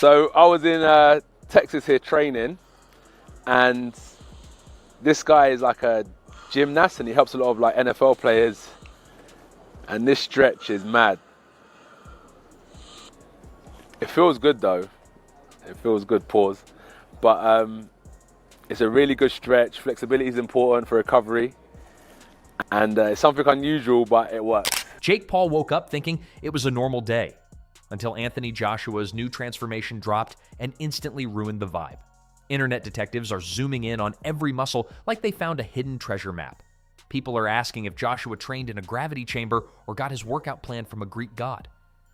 So I was in Texas here training, and this guy is like a gymnast and he helps a lot of like NFL players, and this stretch is mad. It feels good though. It feels good, pause. But it's a really good stretch. Flexibility is important for recovery, and it's something unusual, but it works. Jake Paul woke up thinking it was a normal day, until Anthony Joshua's new transformation dropped and instantly ruined the vibe. Internet detectives are zooming in on every muscle like they found a hidden treasure map. People are asking if Joshua trained in a gravity chamber or got his workout plan from a Greek god.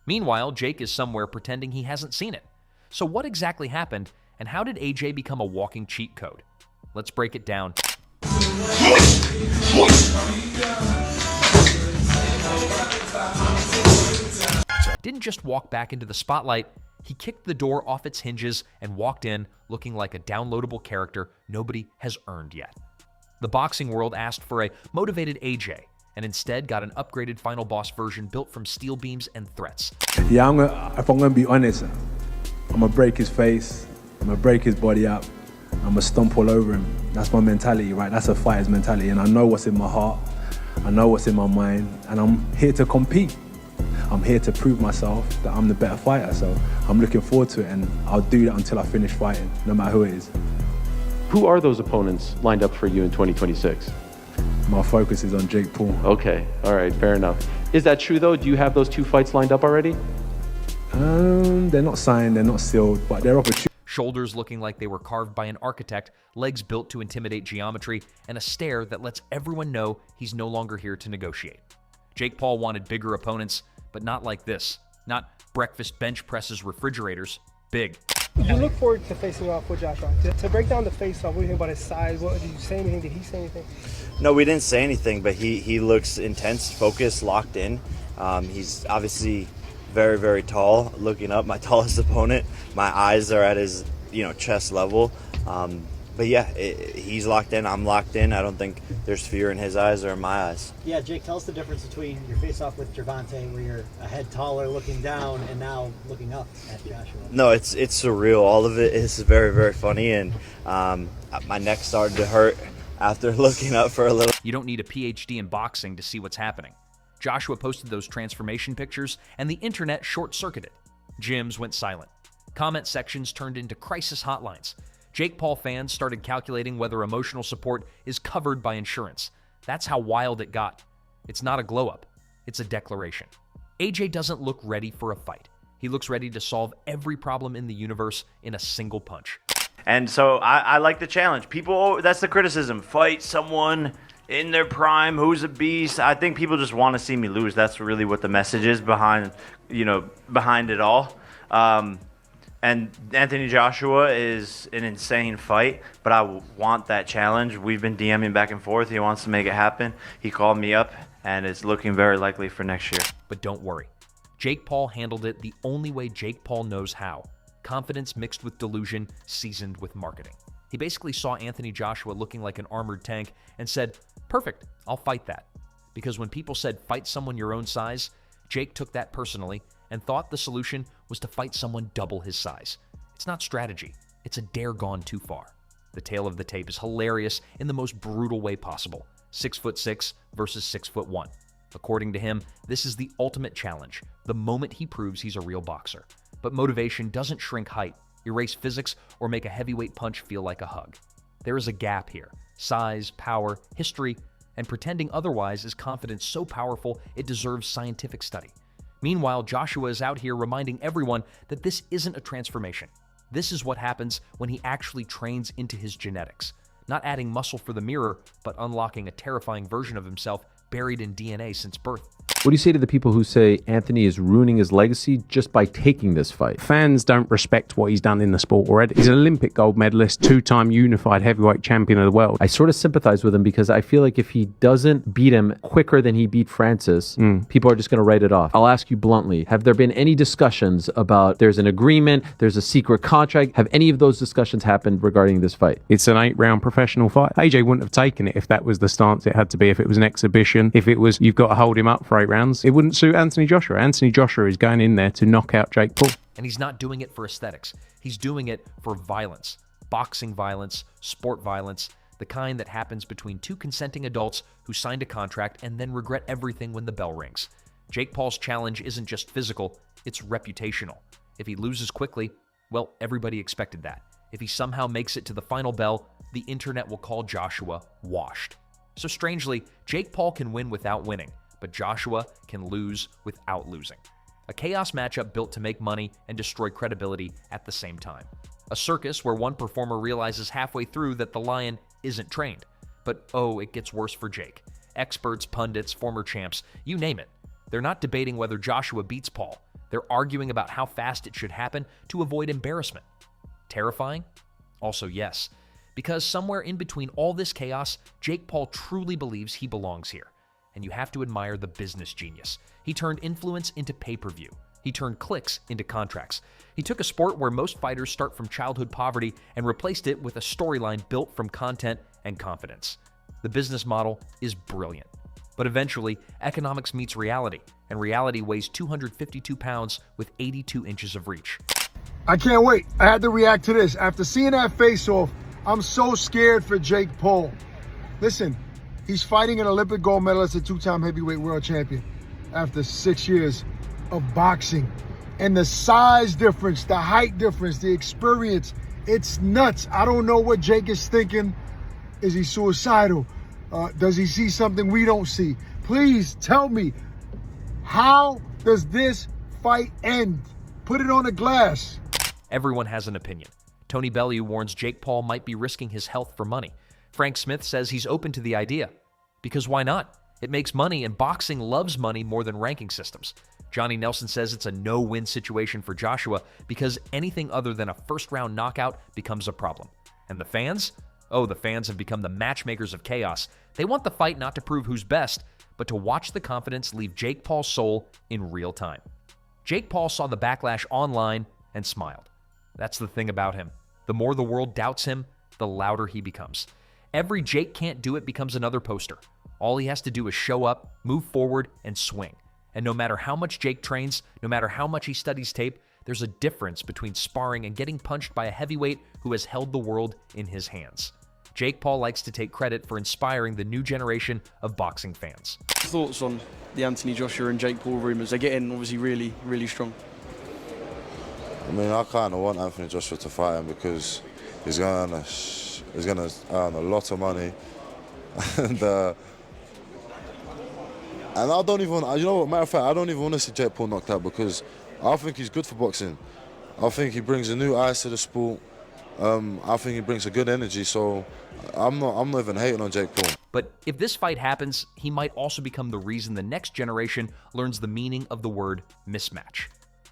Meanwhile, Jake is somewhere pretending he hasn't seen it. So what exactly happened, and how did AJ become a walking cheat code? Let's break it down. Didn't just walk back into the spotlight, he kicked the door off its hinges and walked in looking like a downloadable character nobody has earned yet. The boxing world asked for a motivated AJ, and instead got an upgraded Final Boss version built from steel beams and threats. Yeah, if I'm gonna be honest, I'm gonna break his face, I'm gonna break his body up, I'm gonna stomp all over him. That's my mentality, right? That's a fighter's mentality, and I know what's in my heart, I know what's in my mind, and I'm here to compete. I'm here to prove myself that I'm the better fighter, so I'm looking forward to it, and I'll do that until I finish fighting, no matter who it is. Who are those opponents lined up for you in 2026? My focus is on Jake Paul. Okay, all right, fair enough. Is that true though? Do you have those 2 fights lined up already? They're not signed, they're not sealed, but they're opportunities. Shoulders looking like they were carved by an architect, legs built to intimidate geometry, and a stare that lets everyone know he's no longer here to negotiate. Jake Paul wanted bigger opponents, but not like this. Not breakfast bench presses refrigerators. Big. You look forward to facing off with Joshua. To break down the face-off, what do you think about his size? Did you say anything? Did he say anything? No, we didn't say anything, but he looks intense, focused, locked in. He's obviously very, very tall. Looking up, my tallest opponent. My eyes are at his, chest level. But yeah, he's locked in. I'm locked in. I don't think there's fear in his eyes or in my eyes. Yeah, Jake, tell us the difference between your face-off with Gervonta, where you're a head taller looking down, and now looking up at Joshua. No, it's surreal. All of it is very, very funny, and my neck started to hurt after looking up for a little. You don't need a PhD in boxing to see what's happening. Joshua posted those transformation pictures, and the internet short-circuited. Gyms went silent. Comment sections turned into crisis hotlines. Jake Paul fans started calculating whether emotional support is covered by insurance. That's how wild it got. It's not a glow-up. It's a declaration. AJ doesn't look ready for a fight. He looks ready to solve every problem in the universe in a single punch. And so I like the challenge. People, that's the criticism. Fight someone in their prime who's a beast. I think people just want to see me lose. That's really what the message is behind it all. And Anthony Joshua is an insane fight, but I want that challenge. We've been DMing back and forth. He wants to make it happen. He called me up, and it's looking very likely for next year. But don't worry. Jake Paul handled it the only way Jake Paul knows how. Confidence mixed with delusion, seasoned with marketing. He basically saw Anthony Joshua looking like an armored tank and said, "Perfect, I'll fight that." Because when people said fight someone your own size, Jake took that personally and thought the solution was to fight someone double his size. It's not strategy. It's a dare gone too far. The tale of the tape is hilarious in the most brutal way possible. 6'6" versus 6'1". According to him, this is the ultimate challenge, the moment he proves he's a real boxer. But motivation doesn't shrink height, erase physics, or make a heavyweight punch feel like a hug. There is a gap here. Size, power, history, and pretending otherwise is confidence so powerful it deserves scientific study. Meanwhile, Joshua is out here reminding everyone that this isn't a transformation. This is what happens when he actually trains into his genetics. Not adding muscle for the mirror, but unlocking a terrifying version of himself buried in DNA since birth. What do you say to the people who say Anthony is ruining his legacy just by taking this fight? Fans don't respect what he's done in the sport already. He's an Olympic gold medalist, 2-time unified heavyweight champion of the world. I sort of sympathize with him because I feel like if he doesn't beat him quicker than he beat Francis, people are just going to write it off. I'll ask you bluntly, have there been any discussions about there's an agreement, there's a secret contract? Have any of those discussions happened regarding this fight? It's an 8-round professional fight. AJ wouldn't have taken it if that was the stance it had to be, if it was an exhibition, if it was you've got to hold him up for 8 rounds. It wouldn't suit Anthony Joshua. Anthony Joshua is going in there to knock out Jake Paul. And he's not doing it for aesthetics. He's doing it for violence. Boxing violence, sport violence, the kind that happens between two consenting adults who signed a contract and then regret everything when the bell rings. Jake Paul's challenge isn't just physical, it's reputational. If he loses quickly, well, everybody expected that. If he somehow makes it to the final bell, the internet will call Joshua washed. So strangely, Jake Paul can win without winning, but Joshua can lose without losing. A chaos matchup built to make money and destroy credibility at the same time. A circus where one performer realizes halfway through that the lion isn't trained. But oh, it gets worse for Jake. Experts, pundits, former champs, you name it. They're not debating whether Joshua beats Paul. They're arguing about how fast it should happen to avoid embarrassment. Terrifying? Also yes. Because somewhere in between all this chaos, Jake Paul truly believes he belongs here. And you have to admire the business genius. He turned influence into pay-per-view. He turned clicks into contracts. He took a sport where most fighters start from childhood poverty and replaced it with a storyline built from content and confidence. The business model is brilliant. But eventually, economics meets reality, and reality weighs 252 pounds with 82 inches of reach. I can't wait. I had to react to this. After seeing that face-off, I'm so scared for Jake Paul. Listen, he's fighting an Olympic gold medalist and two-time heavyweight world champion after 6 years of boxing. And the size difference, the height difference, the experience, it's nuts. I don't know what Jake is thinking. Is he suicidal? Does he see something we don't see? Please tell me, how does this fight end? Put it on a glass. Everyone has an opinion. Tony Bellew warns Jake Paul might be risking his health for money. Frank Smith says he's open to the idea. Because why not? It makes money, and boxing loves money more than ranking systems. Johnny Nelson says it's a no-win situation for Joshua because anything other than a first-round knockout becomes a problem. And the fans? Oh, the fans have become the matchmakers of chaos. They want the fight not to prove who's best, but to watch the confidence leave Jake Paul's soul in real time. Jake Paul saw the backlash online and smiled. That's the thing about him. The more the world doubts him, the louder he becomes. Every Jake can't do it becomes another poster. All he has to do is show up, move forward, and swing. And no matter how much Jake trains, no matter how much he studies tape, there's a difference between sparring and getting punched by a heavyweight who has held the world in his hands. Jake Paul likes to take credit for inspiring the new generation of boxing fans. Thoughts on the Anthony Joshua and Jake Paul rumours? They're getting obviously really, really strong. I mean, I kind of want Anthony Joshua to fight him because he's going to earn a lot of money, and I don't even, you know what, matter of fact, I don't even want to see Jake Paul knocked out because I think he's good for boxing. I think he brings a new eyes to the sport. I think he brings a good energy, so I'm not even hating on Jake Paul. But if this fight happens, he might also become the reason the next generation learns the meaning of the word mismatch.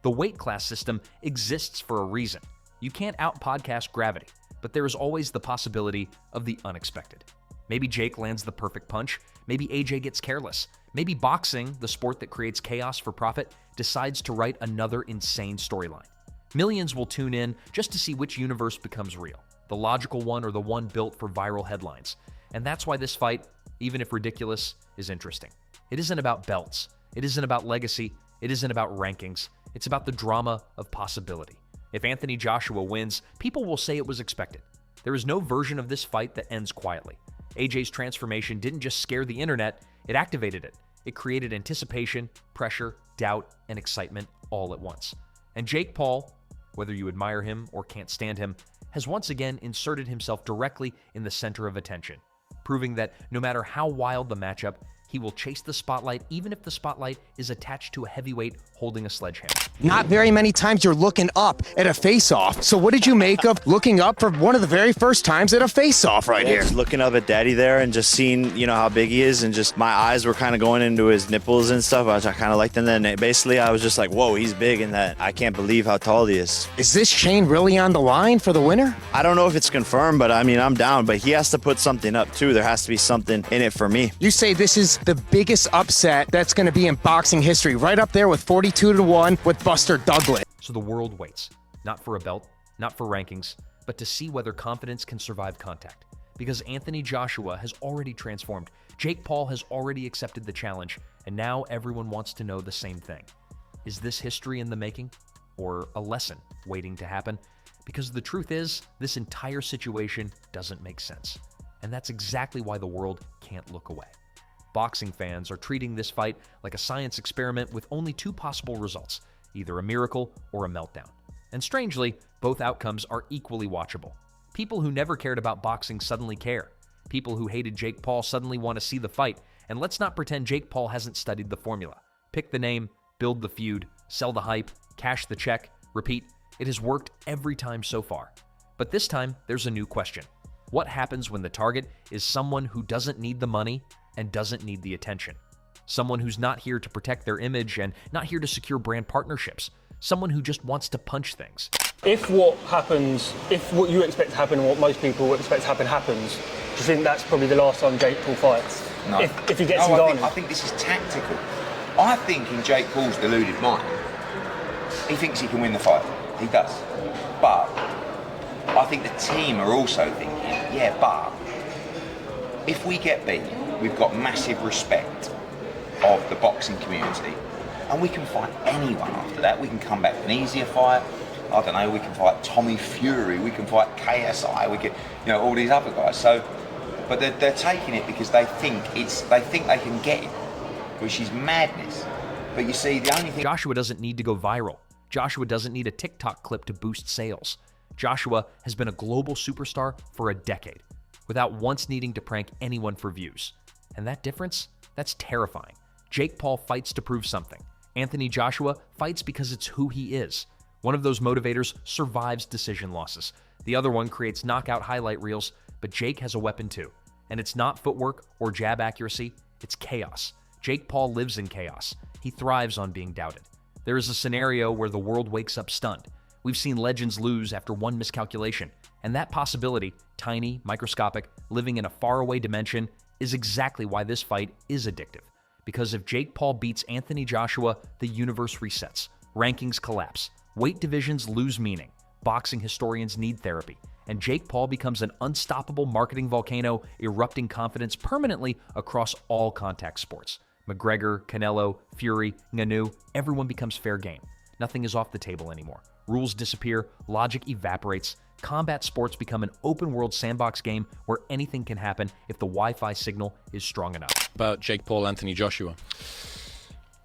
The weight class system exists for a reason. You can't out-podcast gravity, but there is always the possibility of the unexpected. Maybe Jake lands the perfect punch. Maybe AJ gets careless. Maybe boxing, the sport that creates chaos for profit, decides to write another insane storyline. Millions will tune in just to see which universe becomes real, the logical one or the one built for viral headlines. And that's why this fight, even if ridiculous, is interesting. It isn't about belts. It isn't about legacy. It isn't about rankings. It's about the drama of possibility. If Anthony Joshua wins, people will say it was expected. There is no version of this fight that ends quietly. AJ's transformation didn't just scare the internet, it activated it. It created anticipation, pressure, doubt, and excitement all at once. And Jake Paul, whether you admire him or can't stand him, has once again inserted himself directly in the center of attention, proving that no matter how wild the matchup, he will chase the spotlight even if the spotlight is attached to a heavyweight holding a sledgehammer. Not very many times you're looking up at a face-off. So what did you make of looking up for one of the very first times at a face-off right here? Just looking up at Daddy there and just seeing, how big he is, and just my eyes were kind of going into his nipples and stuff, which I kind of liked. And then basically I was just like, whoa, he's big, and that I can't believe how tall he is. Is this chain really on the line for the winner? I don't know if it's confirmed, but I'm down. But he has to put something up too. There has to be something in it for me. You say this is the biggest upset that's going to be in boxing history, right up there with 42-1 with Buster Douglas. So the world waits, not for a belt, not for rankings, but to see whether confidence can survive contact. Because Anthony Joshua has already transformed, Jake Paul has already accepted the challenge, and now everyone wants to know the same thing. Is this history in the making? or a lesson waiting to happen? Because the truth is, this entire situation doesn't make sense. And that's exactly why the world can't look away. Boxing fans are treating this fight like a science experiment with only two possible results, either a miracle or a meltdown. And strangely, both outcomes are equally watchable. People who never cared about boxing suddenly care. People who hated Jake Paul suddenly want to see the fight. And let's not pretend Jake Paul hasn't studied the formula. Pick the name, build the feud, sell the hype, cash the check, repeat. It has worked every time so far. But this time, there's a new question. What happens when the target is someone who doesn't need the money and doesn't need the attention? Someone who's not here to protect their image and not here to secure brand partnerships. Someone who just wants to punch things. If what happens, if what you expect to happen and what most people expect to happen happens, do you think that's probably the last time Jake Paul fights? No. If he gets him I think this is tactical. I think in Jake Paul's deluded mind, he thinks he can win the fight. He does. But I think the team are also thinking, yeah, but if we get beat, we've got massive respect of the boxing community, and we can fight anyone after that. We can come back with an easier fight. I don't know, we can fight Tommy Fury, we can fight KSI, we can, all these other guys. So, but they're taking it because they think they can get it, which is madness. But you see, the only thing... Joshua doesn't need to go viral. Joshua doesn't need a TikTok clip to boost sales. Joshua has been a global superstar for a decade, without once needing to prank anyone for views. And that difference? That's terrifying. Jake Paul fights to prove something. Anthony Joshua fights because it's who he is. One of those motivators survives decision losses. The other one creates knockout highlight reels, but Jake has a weapon too. And it's not footwork or jab accuracy, it's chaos. Jake Paul lives in chaos. He thrives on being doubted. There is a scenario where the world wakes up stunned. We've seen legends lose after one miscalculation, and that possibility, tiny, microscopic, living in a faraway dimension, is exactly why this fight is addictive. Because if Jake Paul beats Anthony Joshua, the universe resets, rankings collapse, weight divisions lose meaning, boxing historians need therapy, and Jake Paul becomes an unstoppable marketing volcano erupting confidence permanently across all contact sports. McGregor, Canelo, Fury, Ngannou, everyone becomes fair game. Nothing is off the table anymore. Rules disappear, logic evaporates. Combat sports become an open-world sandbox game where anything can happen if the Wi-Fi signal is strong enough. About Jake Paul, Anthony Joshua.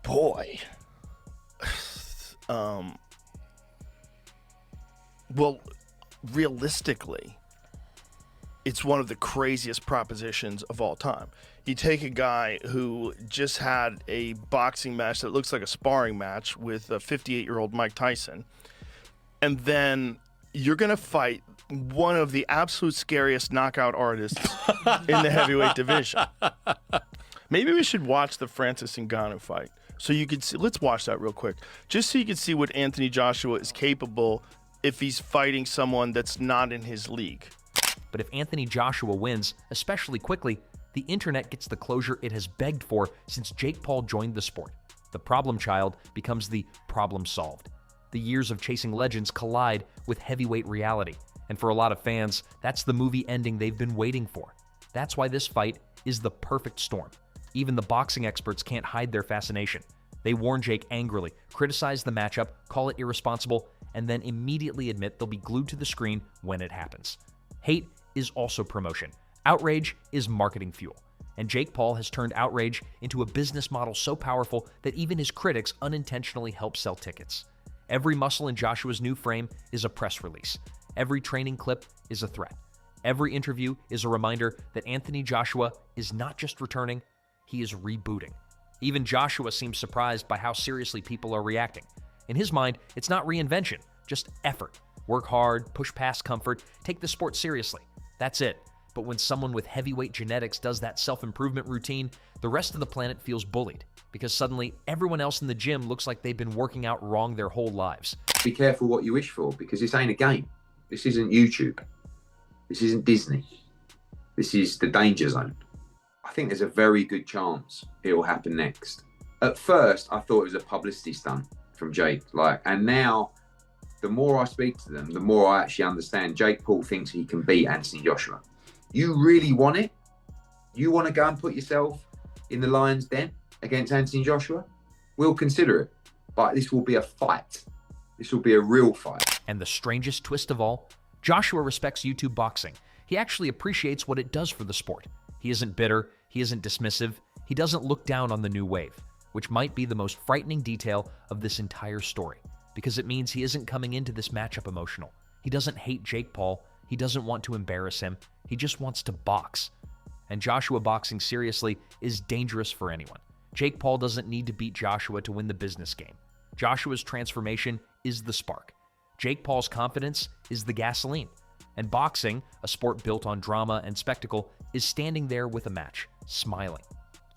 Boy. Well, realistically, it's one of the craziest propositions of all time. You take a guy who just had a boxing match that looks like a sparring match with a 58-year-old Mike Tyson, and then you're going to fight one of the absolute scariest knockout artists in the heavyweight division. Maybe we should watch the Francis Ngannou fight so you could see. Let's watch that real quick, just so you can see what Anthony Joshua is capable if he's fighting someone that's not in his league. But if Anthony Joshua wins, especially quickly, the internet gets the closure it has begged for since Jake Paul joined the sport. The problem child becomes the problem solved. The years of chasing legends collide with heavyweight reality. And for a lot of fans, that's the movie ending they've been waiting for. That's why this fight is the perfect storm. Even the boxing experts can't hide their fascination. They warn Jake angrily, criticize the matchup, call it irresponsible, and then immediately admit they'll be glued to the screen when it happens. Hate is also promotion. Outrage is marketing fuel. And Jake Paul has turned outrage into a business model so powerful that even his critics unintentionally help sell tickets. Every muscle in Joshua's new frame is a press release. Every training clip is a threat. Every interview is a reminder that Anthony Joshua is not just returning, he is rebooting. Even Joshua seems surprised by how seriously people are reacting. In his mind, it's not reinvention, just effort. Work hard, push past comfort, take the sport seriously. That's it. But when someone with heavyweight genetics does that self-improvement routine, the rest of the planet feels bullied, because suddenly everyone else in the gym looks like they've been working out wrong their whole lives. Be careful what you wish for, because this ain't a game. This isn't YouTube. This isn't Disney. This is the danger zone. I think there's a very good chance it will happen next. At first, I thought it was a publicity stunt from Jake, and now the more I speak to them, the more I actually understand Jake Paul thinks he can beat Anthony Joshua. You really want it? You want to go and put yourself in the lion's den against Anthony Joshua? We'll consider it, but this will be a fight. This will be a real fight. And the strangest twist of all, Joshua respects YouTube boxing. He actually appreciates what it does for the sport. He isn't bitter, he isn't dismissive, he doesn't look down on the new wave, which might be the most frightening detail of this entire story, because it means he isn't coming into this matchup emotional. He doesn't hate Jake Paul, he doesn't want to embarrass him, he just wants to box. And Joshua boxing seriously is dangerous for anyone. Jake Paul doesn't need to beat Joshua to win the business game. Joshua's transformation is the spark. Jake Paul's confidence is the gasoline. And boxing, a sport built on drama and spectacle, is standing there with a match, smiling.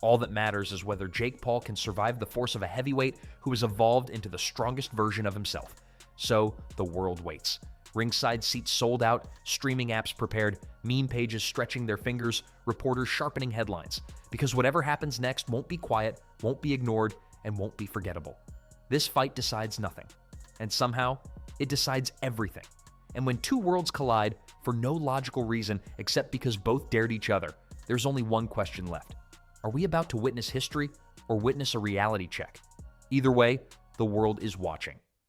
All that matters is whether Jake Paul can survive the force of a heavyweight who has evolved into the strongest version of himself. So the world waits. Ringside seats sold out, streaming apps prepared, meme pages stretching their fingers, reporters sharpening headlines. Because whatever happens next won't be quiet, won't be ignored, and won't be forgettable. This fight decides nothing. And somehow, it decides everything. And when two worlds collide, for no logical reason except because both dared each other, there's only one question left. Are we about to witness history or witness a reality check? Either way, the world is watching.